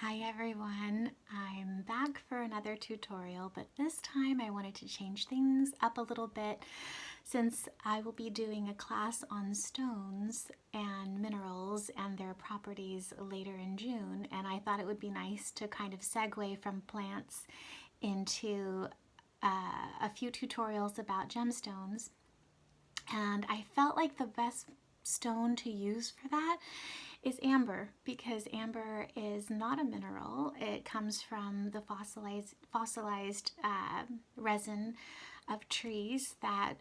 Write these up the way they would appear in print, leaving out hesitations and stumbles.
Hi everyone, I'm back for another tutorial, but this time I wanted to change things up a little bit since I will be doing a class on stones and minerals and their properties later in June, and I thought it would be nice to kind of segue from plants into a few tutorials about gemstones. And I felt like the best stone to use for that is amber, because amber is not a mineral. It comes from the fossilized resin of trees that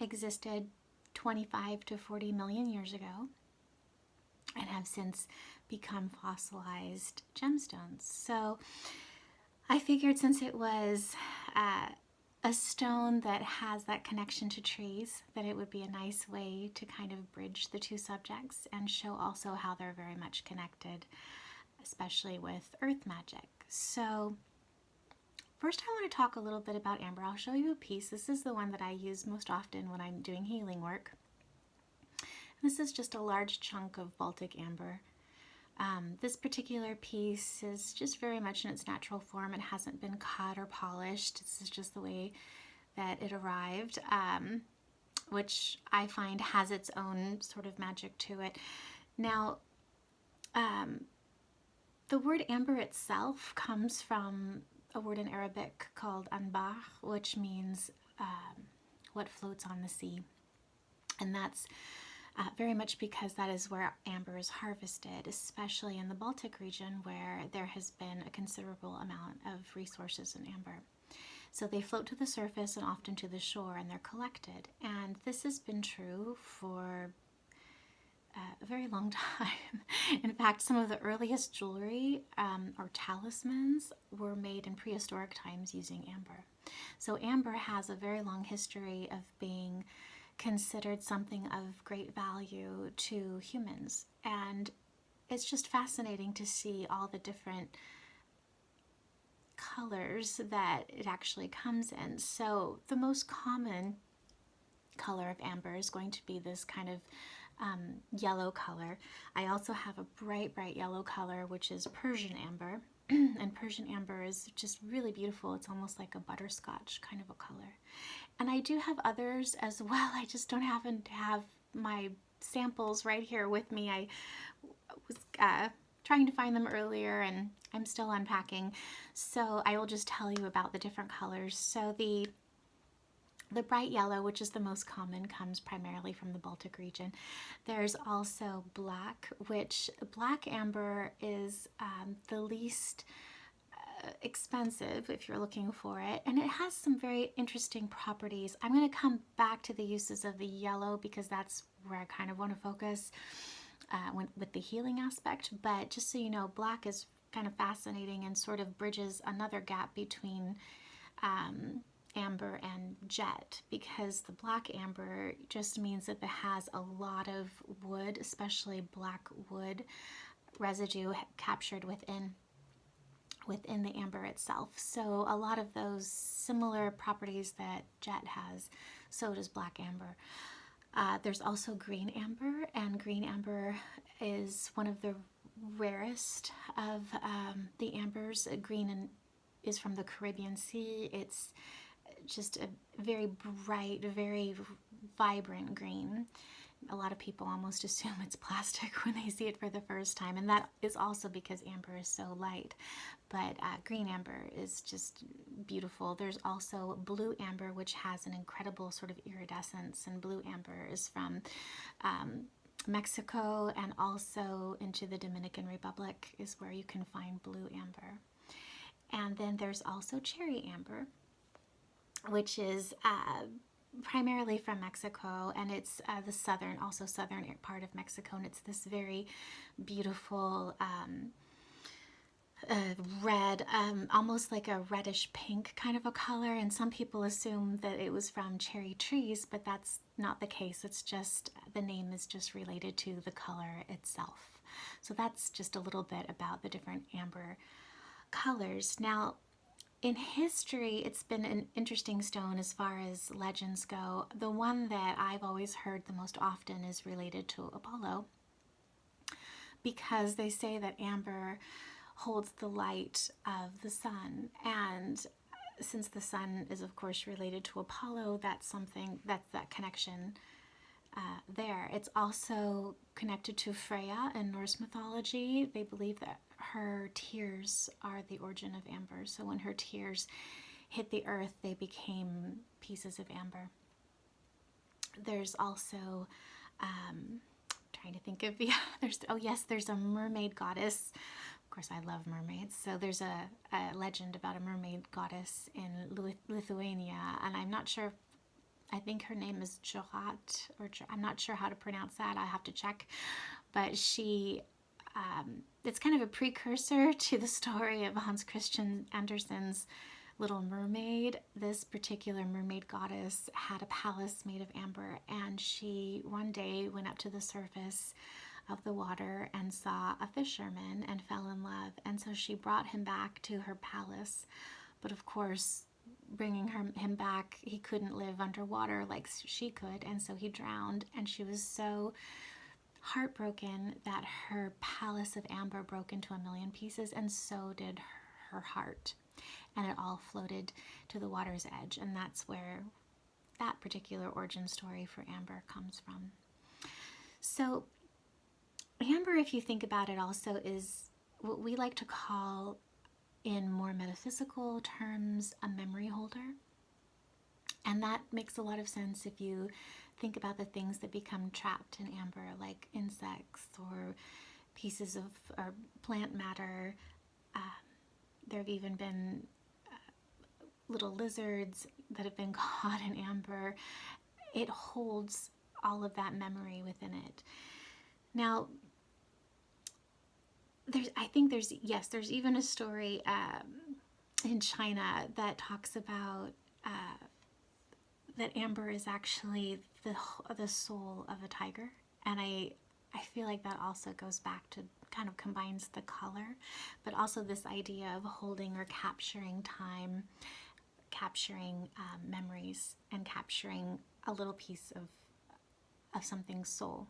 existed 25 to 40 million years ago and have since become fossilized gemstones. So I figured since it was a stone that has that connection to trees, that it would be a nice way to kind of bridge the two subjects and show also how they're very much connected, especially with earth magic. So first I want to talk a little bit about amber. I'll show you a piece. This is the one that I use most often when I'm doing healing work. This is just a large chunk of Baltic amber. This particular piece is just very much in its natural form. It hasn't been cut or polished. This is just the way that it arrived, which I find has its own sort of magic to it. Now, the word amber itself comes from a word in Arabic called anbar, which means what floats on the sea. And that's very much because that is where amber is harvested, especially in the Baltic region where there has been a considerable amount of resources in amber. So they float to the surface and often to the shore, and they're collected. And this has been true for a very long time. In fact, some of the earliest jewelry or talismans were made in prehistoric times using amber. So amber has a very long history of being considered something of great value to humans. And it's just fascinating to see all the different colors that it actually comes in. So the most common color of amber is going to be this kind of yellow color. I also have a bright yellow color, which is Persian amber. And Persian amber is just really beautiful. It's almost like a butterscotch kind of a color. And I do have others as well. I just don't happen to have my samples right here with me. I was trying to find them earlier and I'm still unpacking. So I will just tell you about the different colors. So the bright yellow, which is the most common, comes primarily from the Baltic region. There's also black, which black amber is the least expensive if you're looking for it, and it has some very interesting properties. I'm going to come back to the uses of the yellow because that's where I kind of want to focus with the healing aspect. But just so you know, black is kind of fascinating and sort of bridges another gap between amber and jet, because the black amber just means that it has a lot of wood, especially black wood residue captured within the amber itself. So a lot of those similar properties that jet has, so does black amber. There's also green amber, and green amber is one of the rarest of the ambers. Green is from the Caribbean Sea. It's just a very bright, very vibrant green. A lot of people almost assume it's plastic when they see it for the first time, and that is also because amber is so light. But green amber is just beautiful. There's also blue amber, which has an incredible sort of iridescence, and blue amber is from Mexico, and also into the Dominican Republic is where you can find blue amber. And then there's also cherry amber, which is primarily from Mexico, and it's the southern part of Mexico, and it's this very beautiful red, almost like a reddish pink kind of a color. And some people assume that it was from cherry trees, but that's not the case. It's just the name is just related to the color itself. So that's just a little bit about the different amber colors. Now, in history, it's been an interesting stone as far as legends go. The one that I've always heard the most often is related to Apollo, because they say that amber holds the light of the sun. And since the sun is, of course, related to Apollo, that's that connection there. It's also connected to Freya in Norse mythology. They believe that her tears are the origin of amber. So when her tears hit the earth, they became pieces of amber. There's also, trying to think of, there's a mermaid goddess. Of course, I love mermaids. So there's a legend about a mermaid goddess in Lithuania, and I'm not sure. I think her name is Jorat, or I'm not sure how to pronounce that. I have to check. But she, it's kind of a precursor to the story of Hans Christian Andersen's Little Mermaid. This particular mermaid goddess had a palace made of amber, and she one day went up to the surface of the water and saw a fisherman and fell in love. And so she brought him back to her palace. But of course, bringing him back, he couldn't live underwater like she could, and so he drowned. And she was so heartbroken that her palace of amber broke into a million pieces, and so did her heart. And it all floated to the water's edge, and that's where that particular origin story for amber comes from. So amber, if you think about it, also is what we like to call, in more metaphysical terms, a memory holder. And that makes a lot of sense if you think about the things that become trapped in amber, like insects or pieces of or plant matter. There have even been little lizards that have been caught in amber. It holds all of that memory within it. Now, there's even a story in China that talks about that amber is actually the soul of a tiger, and I feel like that also goes back to, kind of combines the color, but also this idea of holding or capturing time, capturing memories, and capturing a little piece of something's soul.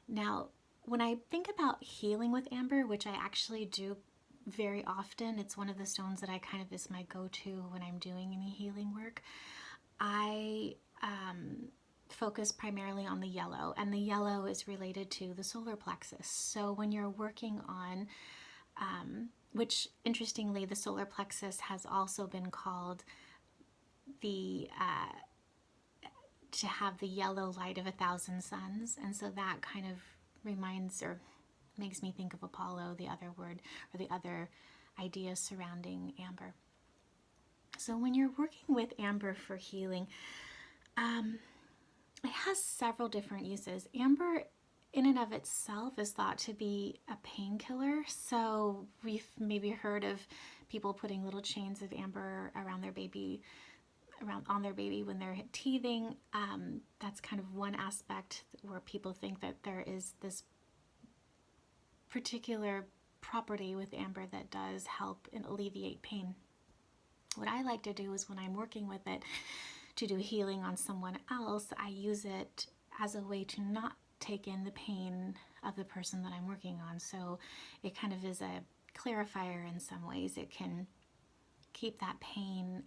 Now, when I think about healing with amber, which I actually do very often, it's one of the stones that I kind of is my go-to when I'm doing any healing work. I focus primarily on the yellow, and the yellow is related to the solar plexus. So when you're working on, which interestingly, the solar plexus has also been called the to have the yellow light of 1,000 suns, and so that kind of reminds or makes me think of Apollo, the other word or the other idea surrounding amber. So when you're working with amber for healing, it has several different uses. Amber in and of itself is thought to be a painkiller. So we've maybe heard of people putting little chains of amber around their baby, on their baby when they're teething. That's kind of one aspect where people think that there is this particular property with amber that does help and alleviate pain. What I like to do is when I'm working with it to do healing on someone else, I use it as a way to not take in the pain of the person that I'm working on. So it kind of is a clarifier in some ways. It can keep that pain,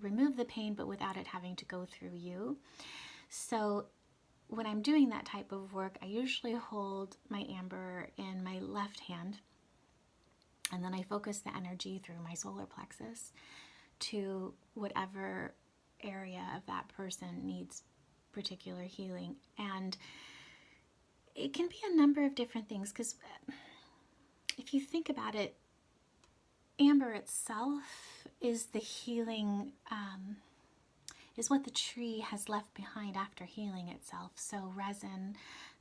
remove the pain, but without it having to go through you. So when I'm doing that type of work, I usually hold my amber in my left hand, and then I focus the energy through my solar plexus to whatever area of that person needs particular healing. And it can be a number of different things, because if you think about it, amber itself is the healing, is what the tree has left behind after healing itself. So resin,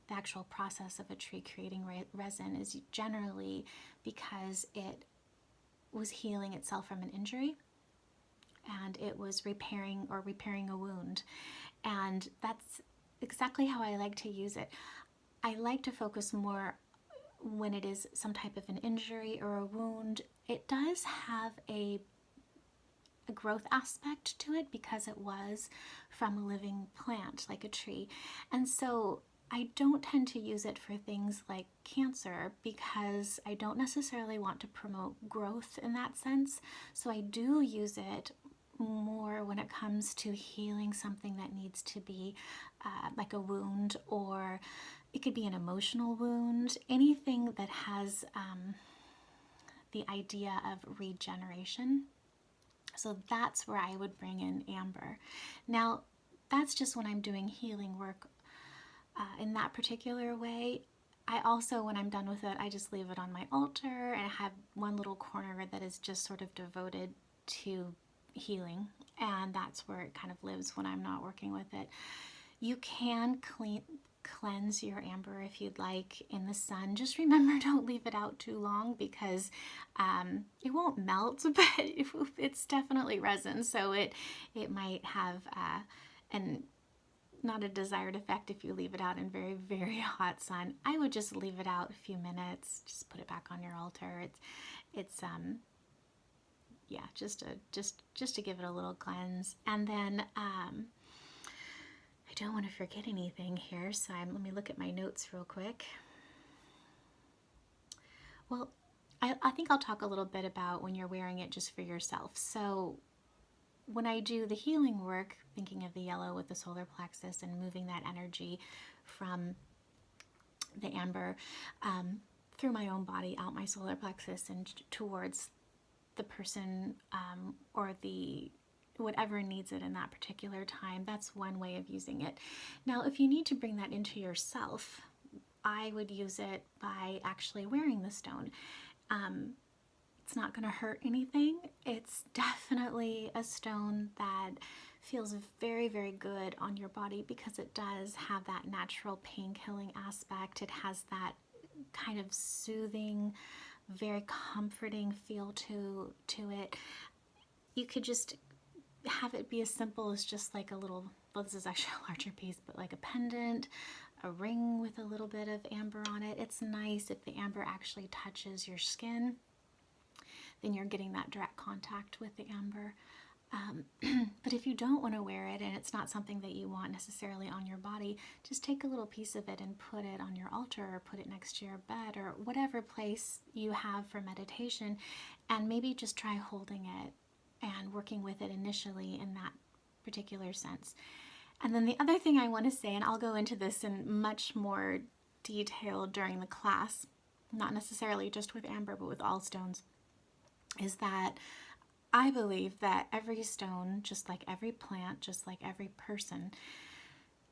the actual process of a tree creating resin, is generally because it was healing itself from an injury, and it was repairing a wound. And that's exactly how I like to use it. I like to focus more when it is some type of an injury or a wound. It does have a growth aspect to it because it was from a living plant like a tree. And so I don't tend to use it for things like cancer because I don't necessarily want to promote growth in that sense. So I do use it more when it comes to healing something that needs to be like a wound, or it could be an emotional wound, anything that has the idea of regeneration. So that's where I would bring in amber. Now, that's just when I'm doing healing work in that particular way. I also, when I'm done with it, I just leave it on my altar, and I have one little corner that is just sort of devoted to healing, and that's where it kind of lives when I'm not working with it. You can cleanse your amber if you'd like in the sun. Just remember, don't leave it out too long because it won't melt, but it's definitely resin, so it might have an not a desired effect if you leave it out in very, very hot sun. I would just leave it out a few minutes, just put it back on your altar. It's yeah, just to give it a little cleanse. And then I don't want to forget anything here, so let me look at my notes real quick. Well, I think I'll talk a little bit about when you're wearing it just for yourself. So when I do the healing work, thinking of the yellow with the solar plexus and moving that energy from the amber through my own body, out my solar plexus, and towards the person or the whatever needs it in that particular time, that's one way of using it. Now, if you need to bring that into yourself, I would use it by actually wearing the stone. It's not going to hurt anything. It's definitely a stone that feels very, very good on your body because it does have that natural pain killing aspect. It has that kind of soothing, very comforting feel to it. You could just have it be as simple as just like a little, well, this is actually a larger piece, but like a pendant, a ring with a little bit of amber on it. It's nice if the amber actually touches your skin, then you're getting that direct contact with the amber. But if you don't want to wear it and it's not something that you want necessarily on your body, just take a little piece of it and put it on your altar or put it next to your bed or whatever place you have for meditation, and maybe just try holding it and working with it initially in that particular sense. And then the other thing I want to say, and I'll go into this in much more detail during the class, not necessarily just with amber, but with all stones, is that I believe that every stone, just like every plant, just like every person,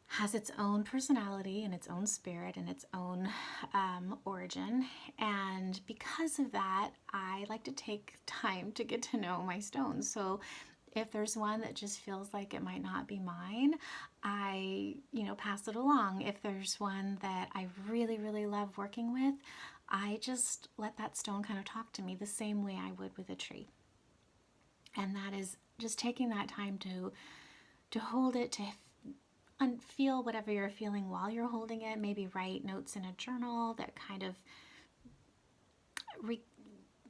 has its own personality and its own spirit and its own origin. And because of that, I like to take time to get to know my stones. So if there's one that just feels like it might not be mine, I, pass it along. If there's one that I really, really love working with, I just let that stone kind of talk to me the same way I would with a tree. And that is just taking that time to hold it, to feel whatever you're feeling while you're holding it. Maybe write notes in a journal that kind of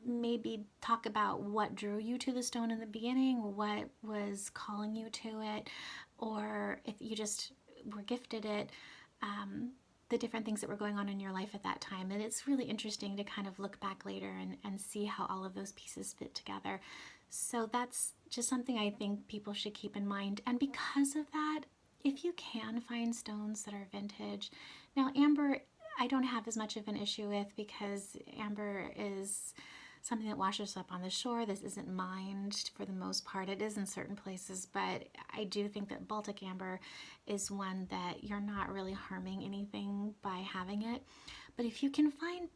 maybe talk about what drew you to the stone in the beginning, what was calling you to it, or if you just were gifted it, the different things that were going on in your life at that time. And it's really interesting to kind of look back later and see how all of those pieces fit together. So that's just something I think people should keep in mind. And because of that, if you can find stones that are vintage, now amber I don't have as much of an issue with because amber is something that washes up on the shore. This isn't mined for the most part. It is in certain places, but I do think that Baltic amber is one that you're not really harming anything by having it. But if you can find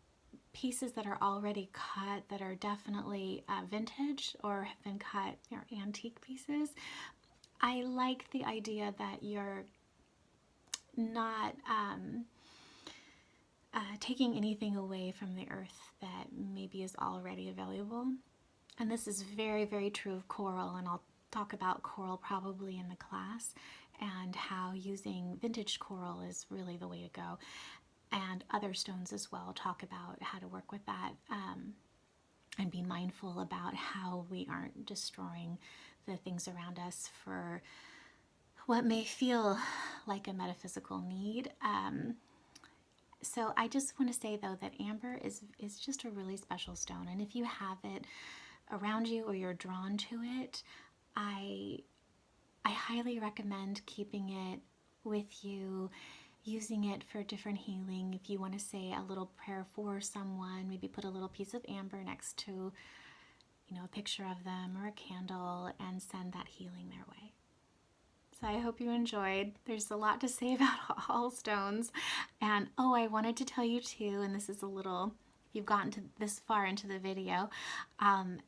pieces that are already cut that are definitely vintage or have been cut or antique pieces, I like the idea that you're not taking anything away from the earth that maybe is already available. And this is very, very true of coral, and I'll talk about coral probably in the class and how using vintage coral is really the way to go. And other stones as well talk about how to work with that and be mindful about how we aren't destroying the things around us for what may feel like a metaphysical need. So I just want to say though that amber is just a really special stone, and if you have it around you or you're drawn to it, I I highly recommend keeping it with you, using it for different healing. If you want to say a little prayer for someone, maybe put a little piece of amber next to, a picture of them or a candle and send that healing their way. So I hope you enjoyed. There's a lot to say about all stones. And oh, I wanted to tell you too, and this is a little, if you've gotten to this far into the video,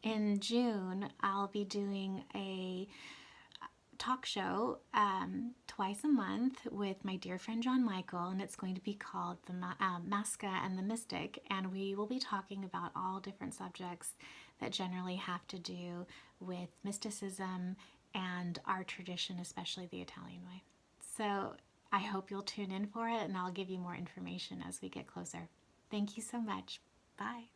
in June, I'll be doing a talk show twice a month with my dear friend John Michael, and it's going to be called the Masca and the Mystic, and we will be talking about all different subjects that generally have to do with mysticism and our tradition, especially the Italian way. So I hope you'll tune in for it, and I'll give you more information as we get closer. Thank you so much. Bye.